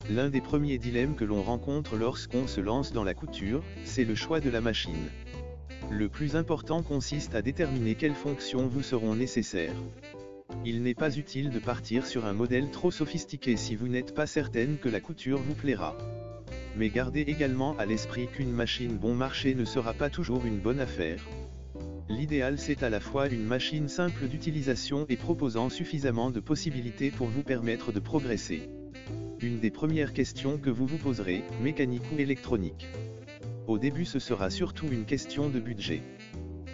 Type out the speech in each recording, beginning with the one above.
L'un des premiers dilemmes que l'on rencontre lorsqu'on se lance dans la couture, c'est le choix de la machine. Le plus important consiste à déterminer quelles fonctions vous seront nécessaires. Il n'est pas utile de partir sur un modèle trop sophistiqué si vous n'êtes pas certaine que la couture vous plaira. Mais gardez également à l'esprit qu'une machine bon marché ne sera pas toujours une bonne affaire. L'idéal, c'est à la fois une machine simple d'utilisation et proposant suffisamment de possibilités pour vous permettre de progresser. Une des premières questions que vous vous poserez, mécanique ou électronique? Au début, ce sera surtout une question de budget.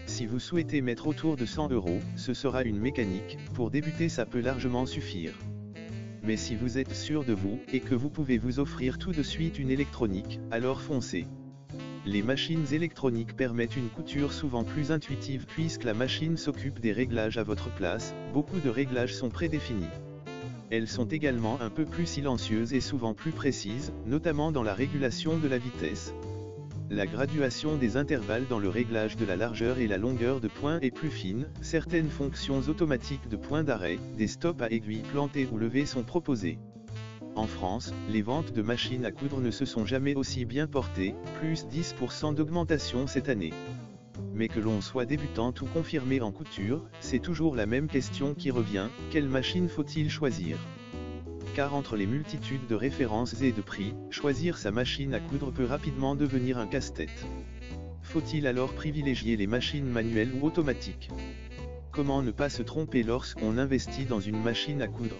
Si vous souhaitez mettre autour de 100 €, ce sera une mécanique. Pour débuter, ça peut largement suffire. Mais si vous êtes sûr de vous, et que vous pouvez vous offrir tout de suite une électronique, alors foncez. Les machines électroniques permettent une couture souvent plus intuitive puisque la machine s'occupe des réglages à votre place, beaucoup de réglages sont prédéfinis. Elles sont également un peu plus silencieuses et souvent plus précises, notamment dans la régulation de la vitesse. La graduation des intervalles dans le réglage de la largeur et la longueur de pointe est plus fine, certaines fonctions automatiques de point d'arrêt, des stops à aiguilles plantées ou levées sont proposées. En France, les ventes de machines à coudre ne se sont jamais aussi bien portées, plus 10% d'augmentation cette année. Mais que l'on soit débutante ou confirmée en couture, c'est toujours la même question qui revient, quelle machine faut-il choisir? Car entre les multitudes de références et de prix, choisir sa machine à coudre peut rapidement devenir un casse-tête. Faut-il alors privilégier les machines manuelles ou automatiques? Comment ne pas se tromper lorsqu'on investit dans une machine à coudre?